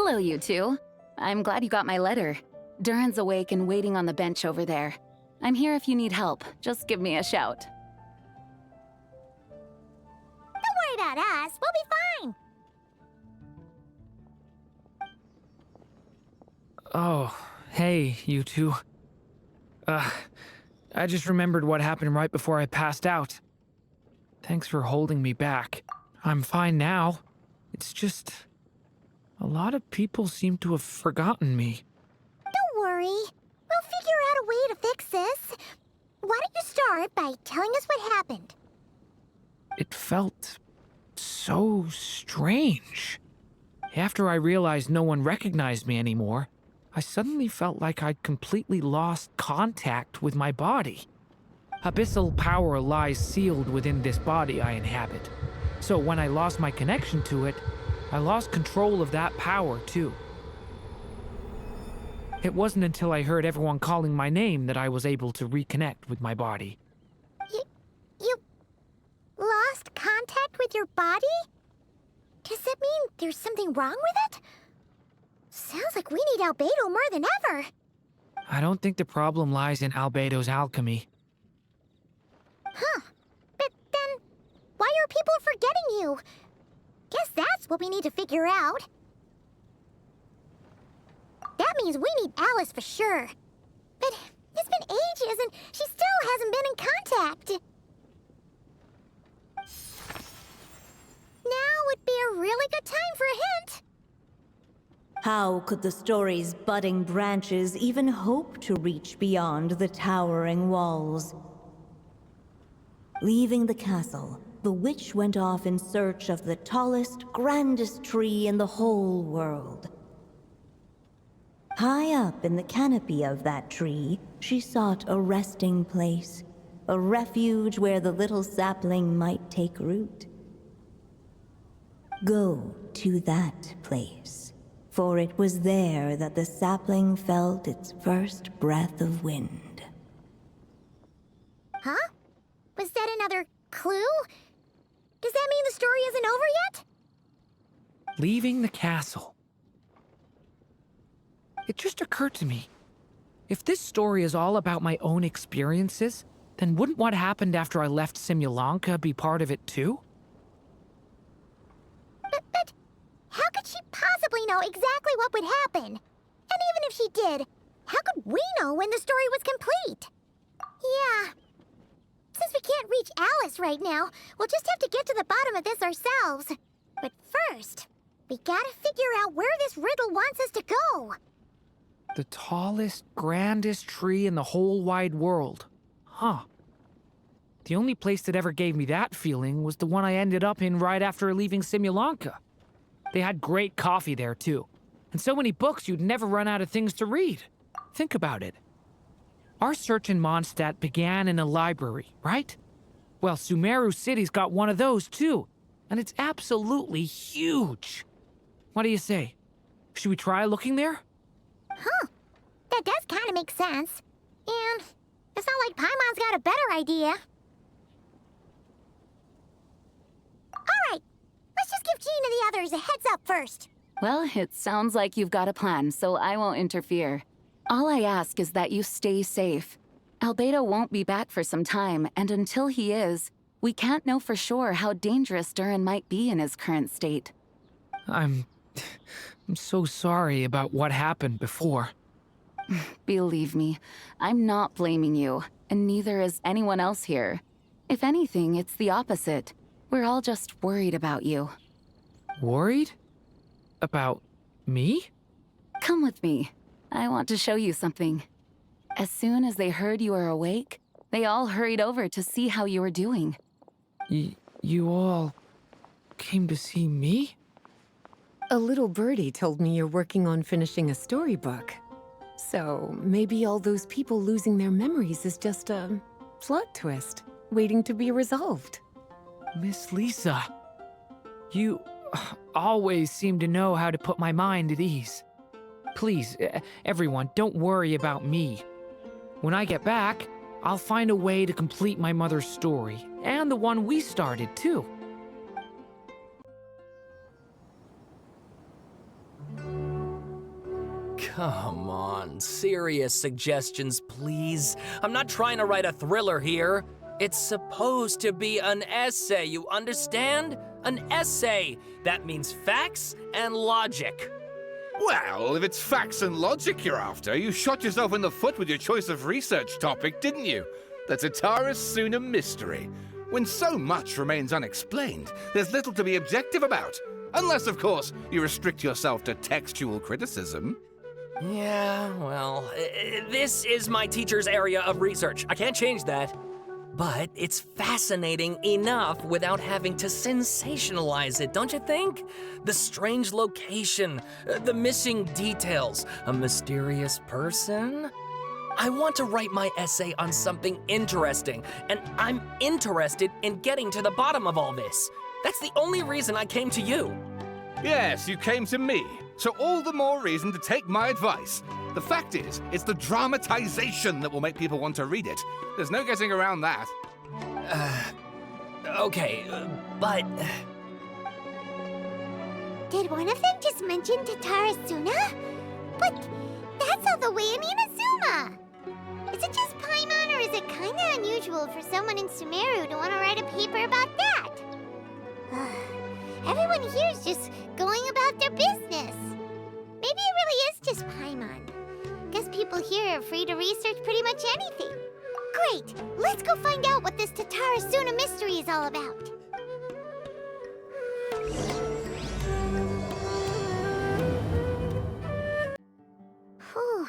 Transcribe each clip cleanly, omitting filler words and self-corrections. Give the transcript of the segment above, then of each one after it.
Hello, you two. I'm glad you got my letter. Durin's awake and waiting on the bench over there. I'm here if you need help. Just give me a shout. Don't worry about us. We'll be fine. Oh, hey, you two. I just remembered what happened right before I passed out. Thanks for holding me back. I'm fine now. It's just... a lot of people seem to have forgotten me. Don't worry. We'll figure out a way to fix this. Why don't you start by telling us what happened? It felt so strange. After I realized no one recognized me anymore, I suddenly felt like I'd completely lost contact with my body. Abyssal power lies sealed within this body I inhabit. So when I lost my connection to it, I lost control of that power too. It wasn't until I heard everyone calling my name that I was able to reconnect with my body. You lost contact with your body? Does that mean there's something wrong with it? Sounds like we need Albedo more than ever. I don't think the problem lies in Albedo's alchemy. Huh. But then, why are people forgetting you? Guess that's what we need to figure out. That means we need Alice for sure. But it's been ages and she still hasn't been in contact. Now would be a really good time for a hint. How could the story's budding branches even hope to reach beyond the towering walls? Leaving the castle, the witch went off in search of the tallest, grandest tree in the whole world. High up in the canopy of that tree, she sought a resting place, a refuge where the little sapling might take root. Go to that place, for it was there that the sapling felt its first breath of wind. Huh? Was that another clue? Does that mean the story isn't over yet? Leaving the castle. It just occurred to me. If this story is all about my own experiences, then wouldn't what happened after I left Simulanka be part of it too? But how could she possibly know exactly what would happen? And even if she did, how could we know when the story was complete? Yeah. Since we can't reach Alice right now, we'll just have to get to the bottom of this ourselves. But first, we gotta figure out where this riddle wants us to go. The tallest, grandest tree in the whole wide world. Huh. The only place that ever gave me that feeling was the one I ended up in right after leaving Simulanka. They had great coffee there, too. And so many books you'd never run out of things to read. Think about it. Our search in Mondstadt began in a library, right? Well, Sumeru City's got one of those, too. And it's absolutely huge. What do you say? Should we try looking there? Huh. That does kind of make sense. And it's not like Paimon's got a better idea. Alright, let's just give Jean and the others a heads up first. Well, it sounds like you've got a plan, so I won't interfere. All I ask is that you stay safe. Albedo won't be back for some time, and until he is, we can't know for sure how dangerous Durin might be in his current state. I'm so sorry about what happened before. Believe me, I'm not blaming you, and neither is anyone else here. If anything, it's the opposite. We're all just worried about you. Worried? About me? Come with me. I want to show you something. As soon as they heard you were awake, they all hurried over to see how you were doing. You all came to see me? A little birdie told me you're working on finishing a storybook. So maybe all those people losing their memories is just a plot twist, waiting to be resolved. Miss Lisa, you always seem to know how to put my mind at ease. Please, everyone, don't worry about me. When I get back, I'll find a way to complete my mother's story, and the one we started, too. Come on, serious suggestions, please. I'm not trying to write a thriller here. It's supposed to be an essay, you understand? An essay. That means facts and logic. Well, if it's facts and logic you're after, you shot yourself in the foot with your choice of research topic, didn't you? The Tatara Suna mystery. When so much remains unexplained, there's little to be objective about. Unless, of course, you restrict yourself to textual criticism. Yeah, well, this is my teacher's area of research. I can't change that. But it's fascinating enough without having to sensationalize it, don't you think? The strange location, the missing details, a mysterious person. I want to write my essay on something interesting, and I'm interested in getting to the bottom of all this. That's the only reason I came to you. Yes, you came to me, so all the more reason to take my advice. The fact is, it's the dramatization that will make people want to read it. There's no getting around that. Okay, but... Did one of them just mention Tatara Suna? But that's all the way in Inazuma! Is it just Paimon, or is it kinda unusual for someone in Sumeru to want to write a paper about that? Everyone here's just going about their business. Maybe it really is just Paimon. Guess people here are free to research pretty much anything. Great! Let's go find out what this Tatara Suna mystery is all about. Whew.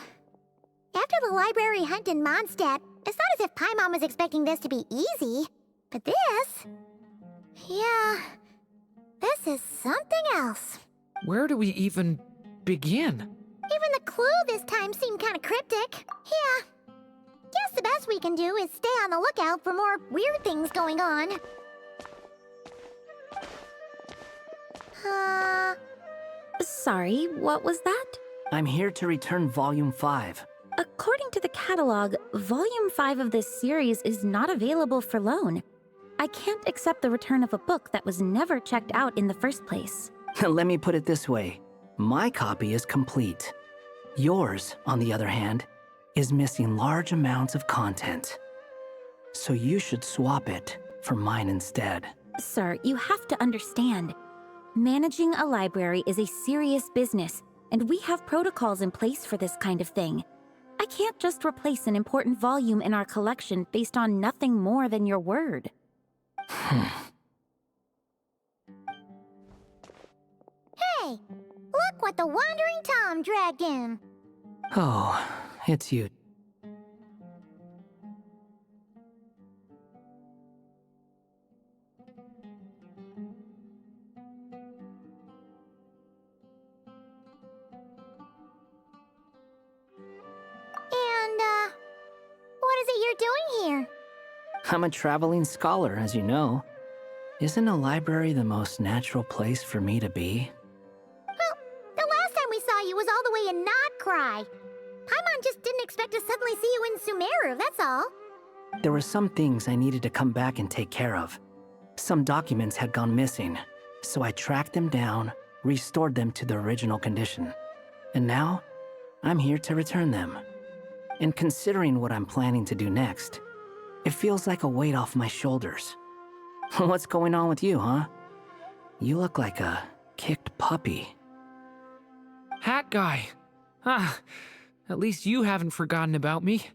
After the library hunt in Mondstadt, it's not as if Paimon was expecting this to be easy. But this... yeah... this is something else. Where do we even begin? Even the clue this time seemed kind of cryptic. Yeah. Guess the best we can do is stay on the lookout for more weird things going on. Sorry, what was that? I'm here to return Volume 5. According to the catalog, Volume 5 of this series is not available for loan. I can't accept the return of a book that was never checked out in the first place. Let me put it this way. My copy is complete. Yours, on the other hand, is missing large amounts of content. So you should swap it for mine instead. Sir, you have to understand. Managing a library is a serious business, and we have protocols in place for this kind of thing. I can't just replace an important volume in our collection based on nothing more than your word. Hey, look what the Wandering Tom dragged in. Oh, it's you. And, what is it you're doing here? I'm a traveling scholar, as you know. Isn't a library the most natural place for me to be? Well, the last time we saw you was all the way in Notcry. Paimon just didn't expect to suddenly see you in Sumeru, that's all. There were some things I needed to come back and take care of. Some documents had gone missing, so I tracked them down, restored them to their original condition. And now, I'm here to return them. And considering what I'm planning to do next, it feels like a weight off my shoulders. What's going on with you, huh? You look like a kicked puppy. Hat guy. Ah, at least you haven't forgotten about me.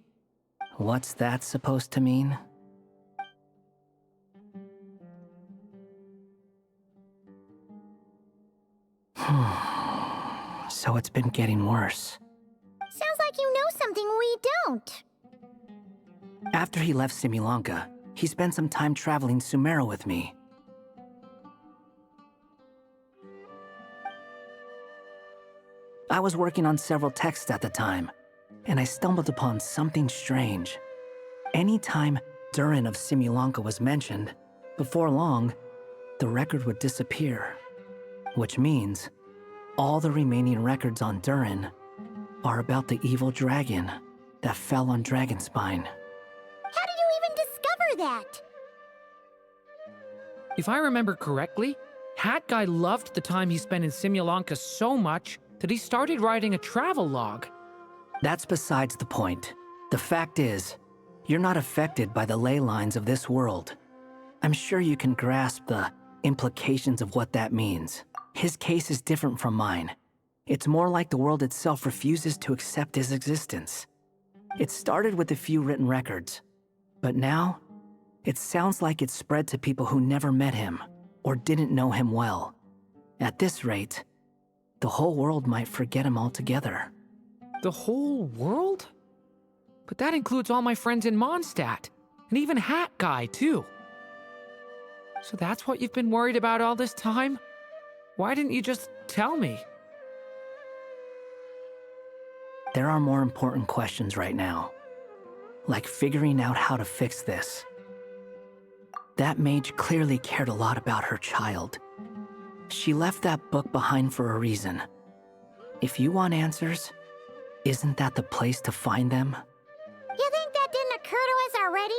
What's that supposed to mean? So it's been getting worse. Sounds like you know something we don't. After he left Simulanka, he spent some time traveling Sumeru with me. I was working on several texts at the time, and I stumbled upon something strange. Anytime Durin of Simulanka was mentioned, before long, the record would disappear. Which means, all the remaining records on Durin are about the evil dragon that fell on Dragonspine. How did you even discover that? If I remember correctly, Hat Guy loved the time he spent in Simulanka so much that he started writing a travel log. That's besides the point. The fact is, you're not affected by the ley lines of this world. I'm sure you can grasp the implications of what that means. His case is different from mine. It's more like the world itself refuses to accept his existence. It started with a few written records, but now, it sounds like it's spread to people who never met him or didn't know him well. At this rate, the whole world might forget him altogether. The whole world? But that includes all my friends in Mondstadt, and even Hat Guy, too. So that's what you've been worried about all this time? Why didn't you just tell me? There are more important questions right now, like figuring out how to fix this. That mage clearly cared a lot about her child. She left that book behind for a reason. If you want answers, isn't that the place to find them? You think that didn't occur to us already?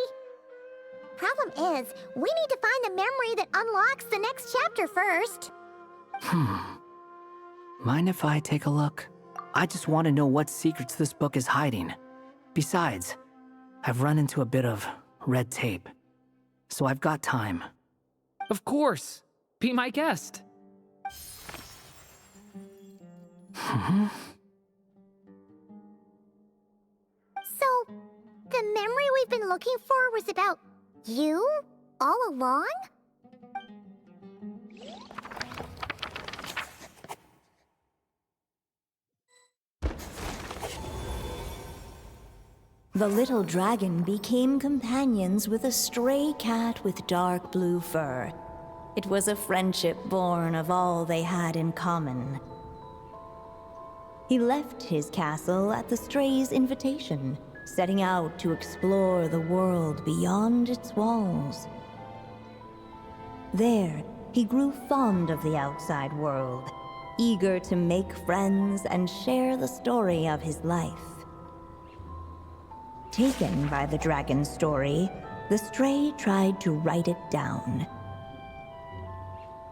Problem is, we need to find the memory that unlocks the next chapter first. Mind if I take a look? I just want to know what secrets this book is hiding. Besides, I've run into a bit of red tape, so I've got time. Of course. Be my guest. So, the memory we've been looking for was about you? All along? The little dragon became companions with a stray cat with dark blue fur. It was a friendship born of all they had in common. He left his castle at the stray's invitation, setting out to explore the world beyond its walls. There, he grew fond of the outside world, eager to make friends and share the story of his life. Taken by the dragon story, the stray tried to write it down.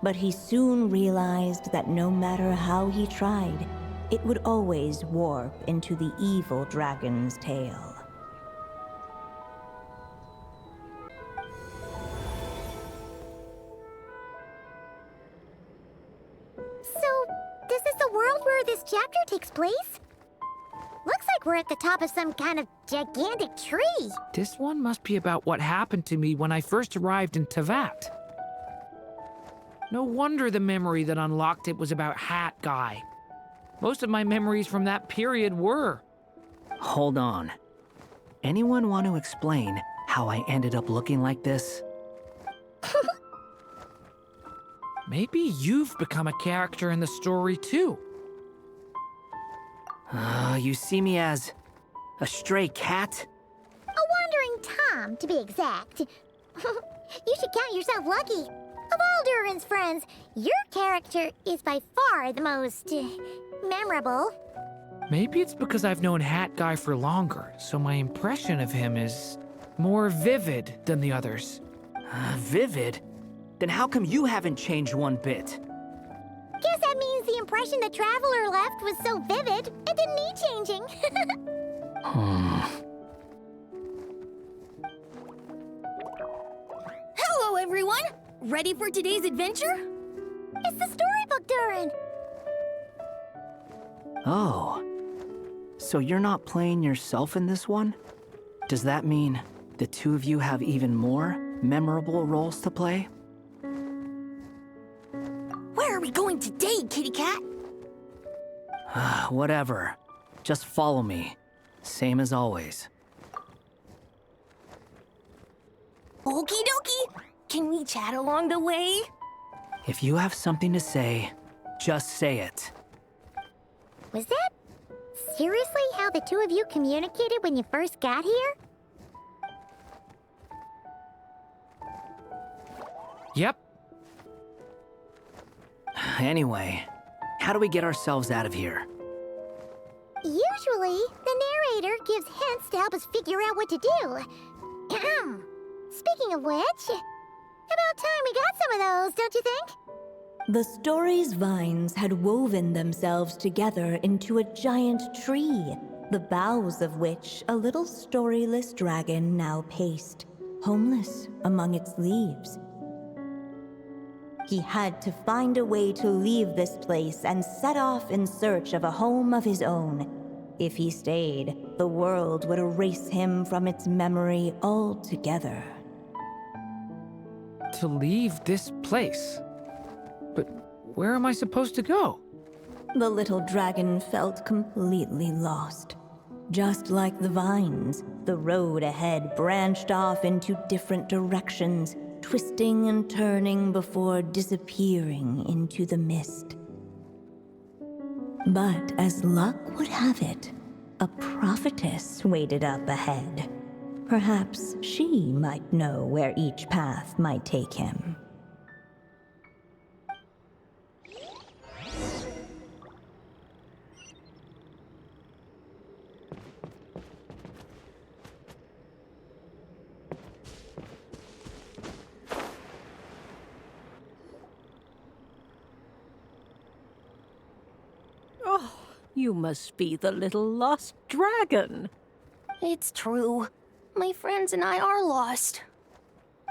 But he soon realized that no matter how he tried, it would always warp into the evil dragon's tale. So, this is the world where this chapter takes place? Looks like we're at the top of some kind of gigantic tree. This one must be about what happened to me when I first arrived in Tevat. No wonder the memory that unlocked it was about Hat Guy. Most of my memories from that period were. Hold on. Anyone want to explain how I ended up looking like this? Maybe you've become a character in the story too. You see me as a stray cat? A wandering Tom, to be exact. You should count yourself lucky. Of all Durin's friends, your character is by far the most memorable. Maybe it's because I've known Hat Guy for longer, so my impression of him is more vivid than the others. Vivid? Then how come you haven't changed one bit? Guess that means the impression the Traveler left was so vivid, it didn't need changing. Hello, everyone! Ready for today's adventure? It's the storybook, Durin! Oh. So you're not playing yourself in this one? Does that mean the two of you have even more memorable roles to play? Where are we going today, kitty cat? Whatever. Just follow me. Same as always. Okie dokie! Can we chat along the way? If you have something to say, just say it. Was that seriously how the two of you communicated when you first got here? Yep. Anyway, how do we get ourselves out of here? Usually, the narrator gives hints to help us figure out what to do. Speaking of which, about time we got some of those, don't you think? The story's vines had woven themselves together into a giant tree, the boughs of which a little storyless dragon now paced, homeless among its leaves. He had to find a way to leave this place and set off in search of a home of his own. If he stayed, the world would erase him from its memory altogether. To leave this place? But where am I supposed to go? The little dragon felt completely lost. Just like the vines, the road ahead branched off into different directions, twisting and turning before disappearing into the mist. But as luck would have it, a prophetess waited up ahead. Perhaps she might know where each path might take him. You must be the little lost dragon. It's true. My friends and I are lost.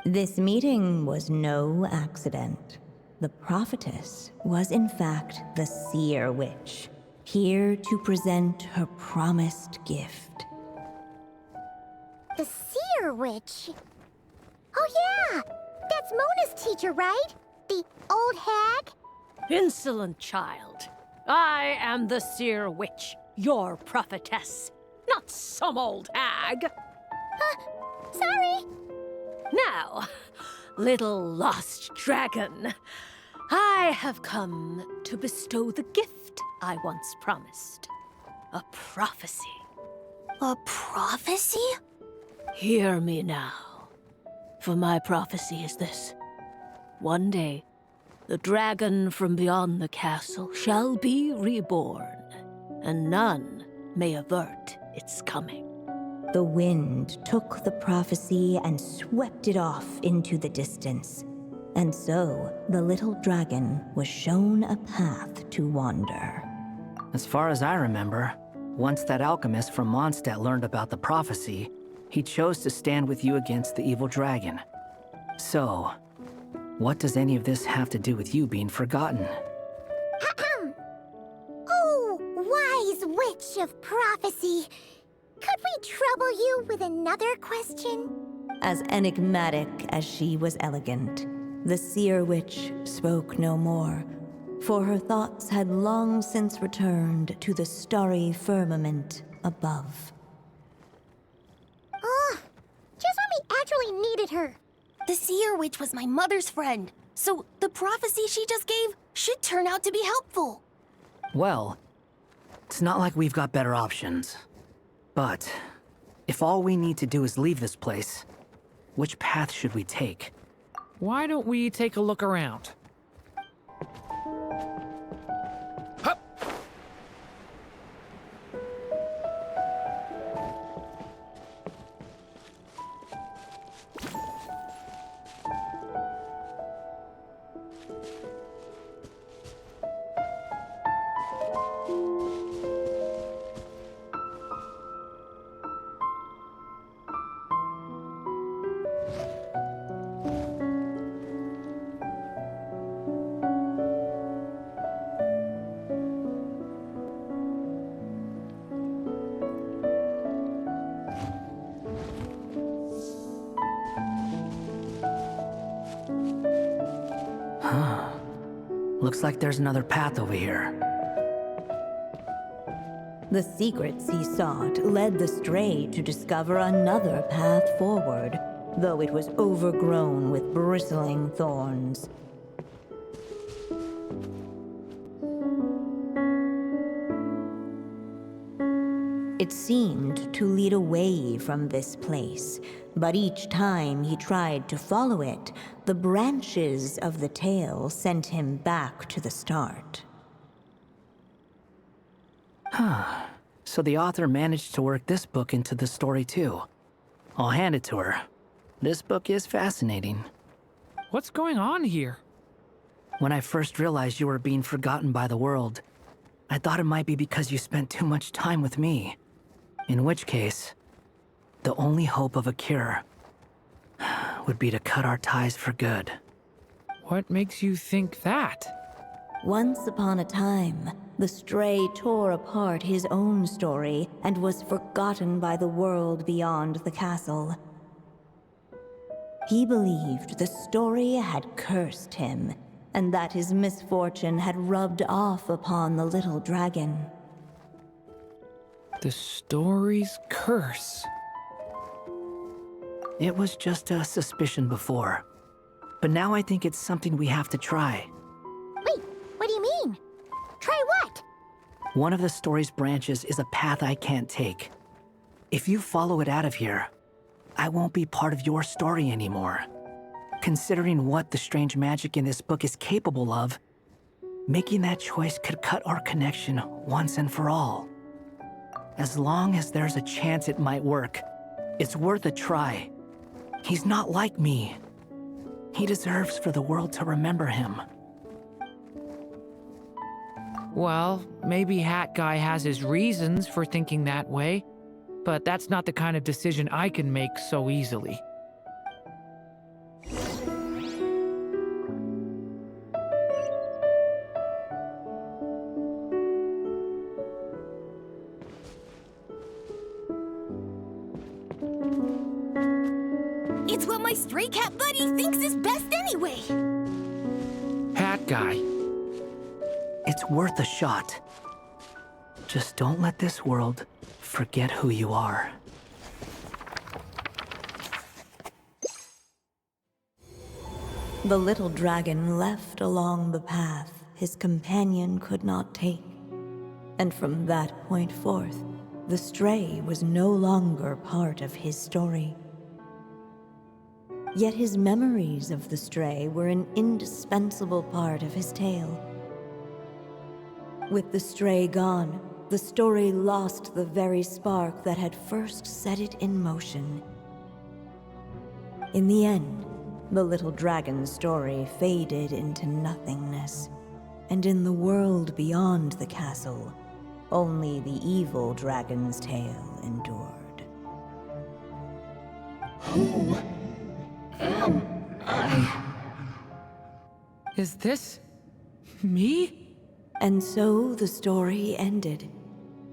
This meeting was no accident. The prophetess was in fact the Seer-Witch, here to present her promised gift. The Seer-Witch? Oh yeah! That's Mona's teacher, right? The Old-Hag? Insolent child. I am the Seer-Witch, your prophetess, not some old hag. Sorry! Now, little lost dragon, I have come to bestow the gift I once promised. A prophecy. A prophecy? Hear me now, for my prophecy is this. One day, the dragon from beyond the castle shall be reborn, and none may avert its coming. The wind took the prophecy and swept it off into the distance. And so, the little dragon was shown a path to wander. As far as I remember, once that alchemist from Mondstadt learned about the prophecy, he chose to stand with you against the evil dragon. So, what does any of this have to do with you being forgotten? Oh, wise witch of prophecy. Could we trouble you with another question? As enigmatic as she was elegant, the Seer-Witch spoke no more, for her thoughts had long since returned to the starry firmament above. Just when we actually needed her. The Seer-Witch was my mother's friend, so the prophecy she just gave should turn out to be helpful. Well, it's not like we've got better options. But, if all we need to do is leave this place, which path should we take? Why don't we take a look around? Looks like there's another path over here. The secrets he sought led the stray to discover another path forward, though it was overgrown with bristling thorns. It seemed to lead away from this place, but each time he tried to follow it, the branches of the tail sent him back to the start. So the author managed to work this book into the story too. I'll hand it to her. This book is fascinating. What's going on here? When I first realized you were being forgotten by the world, I thought it might be because you spent too much time with me. In which case, the only hope of a cure would be to cut our ties for good. What makes you think that? Once upon a time, the Stray tore apart his own story and was forgotten by the world beyond the castle. He believed the story had cursed him, and that his misfortune had rubbed off upon the little dragon. The story's curse. It was just a suspicion before, but now I think it's something we have to try. Wait, what do you mean? Try what? One of the story's branches is a path I can't take. If you follow it out of here, I won't be part of your story anymore. Considering what the strange magic in this book is capable of, making that choice could cut our connection once and for all. As long as there's a chance it might work, it's worth a try. He's not like me. He deserves for the world to remember him. Well, maybe Hat Guy has his reasons for thinking that way, but that's not the kind of decision I can make so easily. It's what my stray cat buddy thinks is best anyway. Hat Guy. It's worth a shot. Just don't let this world forget who you are. The little dragon left along the path his companion could not take. And from that point forth, the stray was no longer part of his story. Yet his memories of the stray were an indispensable part of his tale. With the stray gone, the story lost the very spark that had first set it in motion. In the end, the little dragon's story faded into nothingness, and in the world beyond the castle, only the evil dragon's tale endured. Who am I? Is this me? And so the story ended,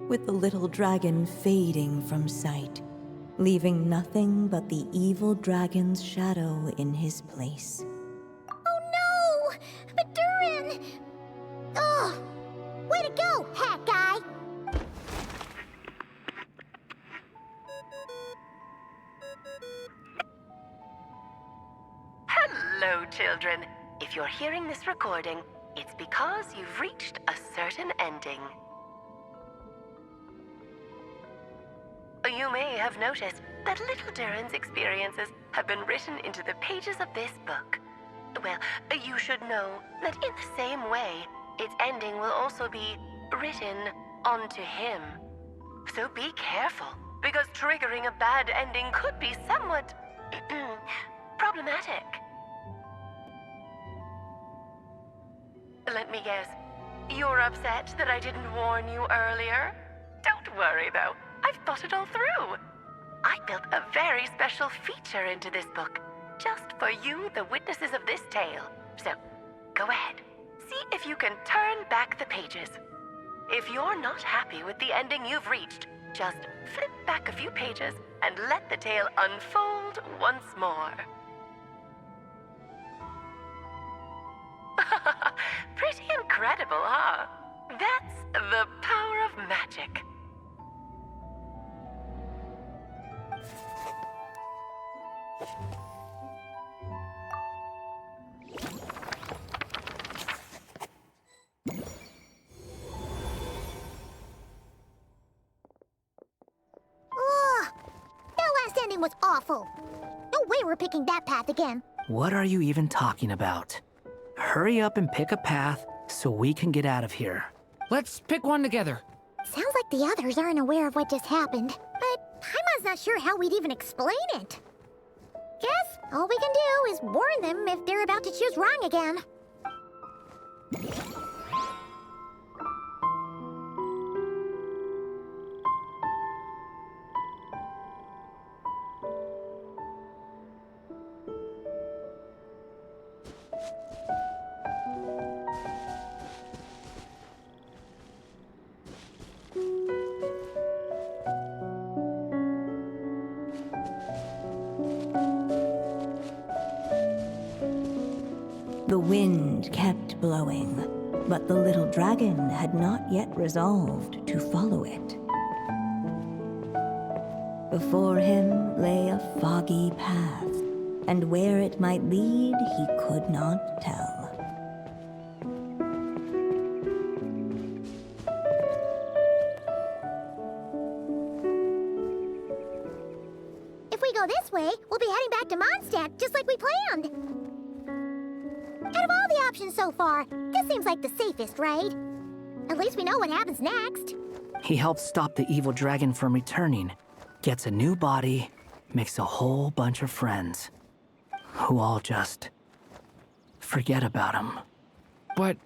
with the little dragon fading from sight, leaving nothing but the evil dragon's shadow in his place. Oh no! But Durin! Ugh! Way to go, Hat Guy! Hello, children. If you're hearing this recording, it's because you've reached a certain ending. You may have noticed that little Durin's experiences have been written into the pages of this book. Well, you should know that in the same way, its ending will also be written onto him. So be careful, because triggering a bad ending could be somewhat problematic. Let me guess, you're upset that I didn't warn you earlier? Don't worry, though. I've thought it all through. I built a very special feature into this book, just for you, the witnesses of this tale. So, go ahead. See if you can turn back the pages. If you're not happy with the ending you've reached, just flip back a few pages and let the tale unfold once more. Pretty incredible, huh? That's the power of magic. Ugh! That last ending was awful. No way we're picking that path again. What are you even talking about? Hurry up and pick a path so we can get out of here. Let's pick one together. Sounds like the others aren't aware of what just happened. But Paimon's not sure how we'd even explain it. Guess all we can do is warn them if they're about to choose wrong again. The wind kept blowing, but the little dragon had not yet resolved to follow it. Before him lay a foggy path, and where it might lead he could not tell. If we go this way, we'll be heading back to Mondstadt, just like we planned. Out of all the options so far, this seems like the safest, right? At least we know what happens next. He helps stop the evil dragon from returning, gets a new body, makes a whole bunch of friends, who all just forget about him. But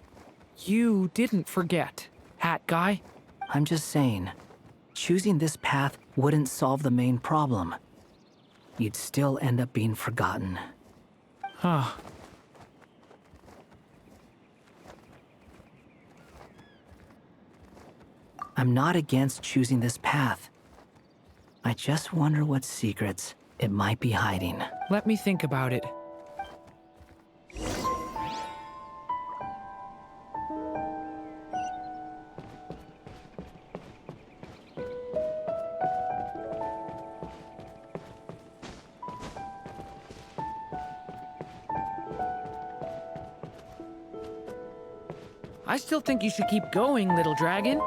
you didn't forget, Hat Guy. I'm just saying, choosing this path wouldn't solve the main problem. You'd still end up being forgotten. Huh. I'm not against choosing this path. I just wonder what secrets it might be hiding. Let me think about it. I still think you should keep going, little dragon.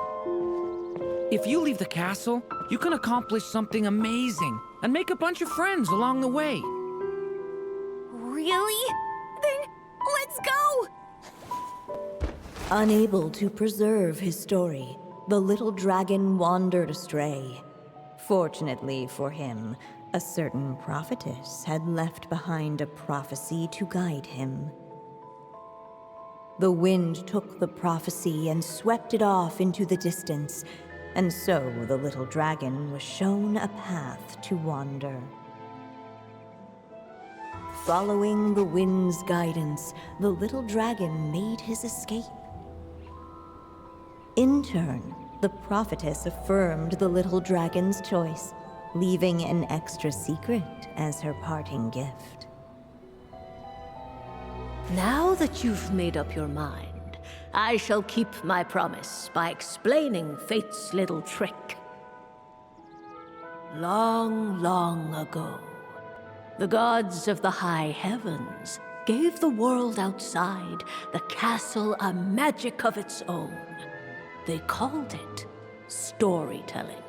If you leave the castle, you can accomplish something amazing and make a bunch of friends along the way. Really? Then let's go! Unable to preserve his story, the little dragon wandered astray. Fortunately for him, a certain prophetess had left behind a prophecy to guide him. The wind took the prophecy and swept it off into the distance, and so the little dragon was shown a path to wander. Following the wind's guidance, the little dragon made his escape. In turn, the prophetess affirmed the little dragon's choice, leaving an extra secret as her parting gift. Now that you've made up your mind, I shall keep my promise by explaining Fate's little trick. Long, long ago, the gods of the high heavens gave the world outside the castle a magic of its own. They called it storytelling.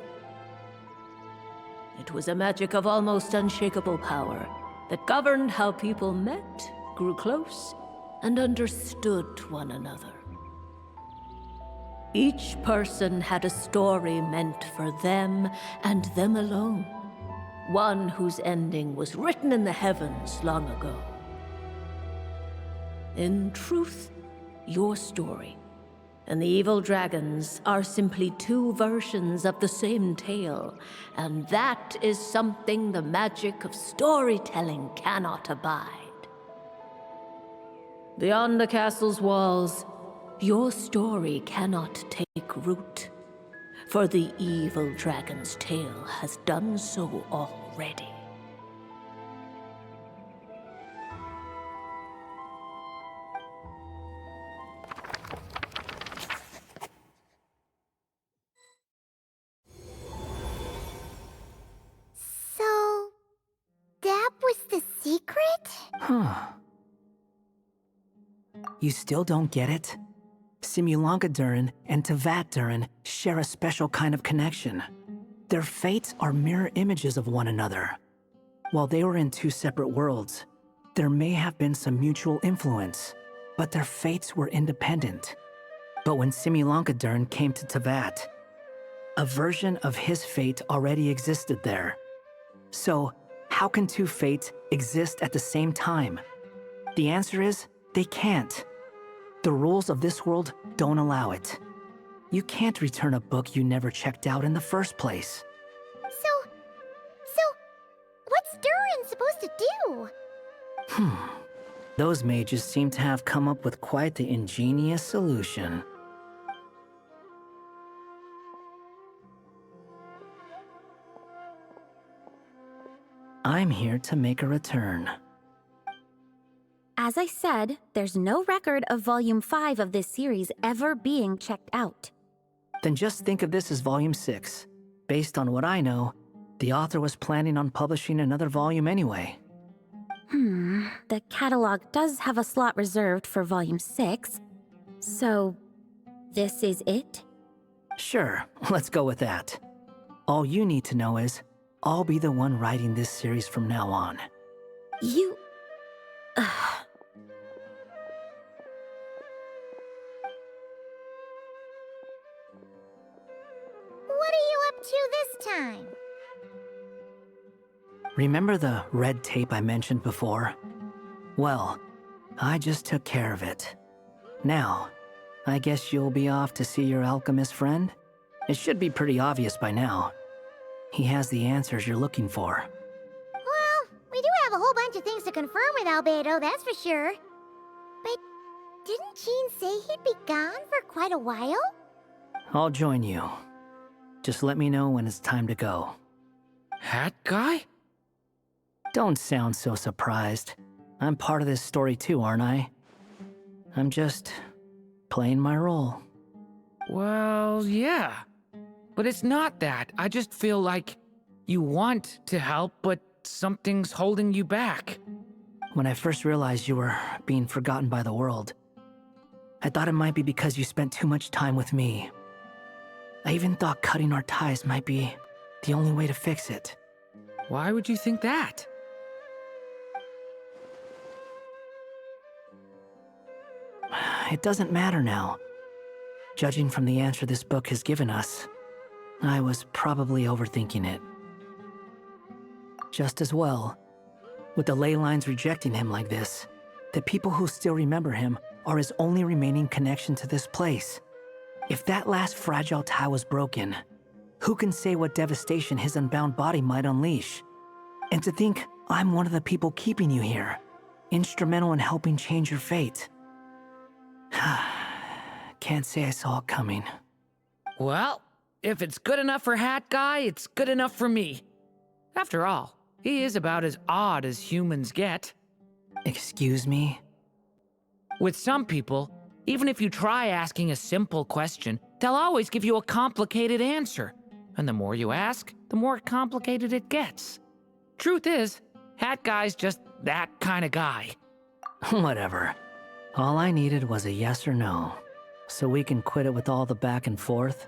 It was a magic of almost unshakable power that governed how people met, grew close, and understood one another. Each person had a story meant for them and them alone, one whose ending was written in the heavens long ago. In truth, your story and the evil dragons are simply two versions of the same tale, and that is something the magic of storytelling cannot abide. Beyond the castle's walls, your story cannot take root, for the evil dragon's tale has done so already. So, that was the secret? Huh. You still don't get it? Simulanka Durin and Teyvat Durin share a special kind of connection. Their fates are mirror images of one another. While they were in two separate worlds, there may have been some mutual influence, but their fates were independent. But when Simulanka Durin came to Teyvat, a version of his fate already existed there. So, how can two fates exist at the same time? The answer is, they can't. The rules of this world don't allow it. You can't return a book you never checked out in the first place. So, what's Durin supposed to do? Those mages seem to have come up with quite the ingenious solution. I'm here to make a return. As I said, there's no record of Volume 5 of this series ever being checked out. Then just think of this as Volume 6. Based on what I know, the author was planning on publishing another volume anyway. The catalog does have a slot reserved for Volume 6. So, this is it? Sure, let's go with that. All you need to know is, I'll be the one writing this series from now on. You... What are you up to this time? Remember the red tape I mentioned before? Well, I just took care of it. Now, I guess you'll be off to see your alchemist friend? It should be pretty obvious by now. He has the answers you're looking for. Well, we do have a whole bunch of things to confirm with Albedo, that's for sure. But didn't Jean say he'd be gone for quite a while? I'll join you. Just let me know when it's time to go. Hat guy? Don't sound so surprised. I'm part of this story too, aren't I? I'm just playing my role. Well, yeah. But it's not that. I just feel like you want to help, but something's holding you back. When I first realized you were being forgotten by the world, I thought it might be because you spent too much time with me. I even thought cutting our ties might be the only way to fix it. Why would you think that? It doesn't matter now. Judging from the answer this book has given us, I was probably overthinking it. Just as well, with the ley lines rejecting him like this, the people who still remember him are his only remaining connection to this place. If that last fragile tie was broken, who can say what devastation his unbound body might unleash? And to think I'm one of the people keeping you here, instrumental in helping change your fate. Can't say I saw it coming. Well, if it's good enough for Hat Guy, it's good enough for me. After all, he is about as odd as humans get. Excuse me? With some people, even if you try asking a simple question, they'll always give you a complicated answer. And the more you ask, the more complicated it gets. Truth is, Hat Guy's just that kind of guy. Whatever. All I needed was a yes or no, so we can quit it with all the back and forth.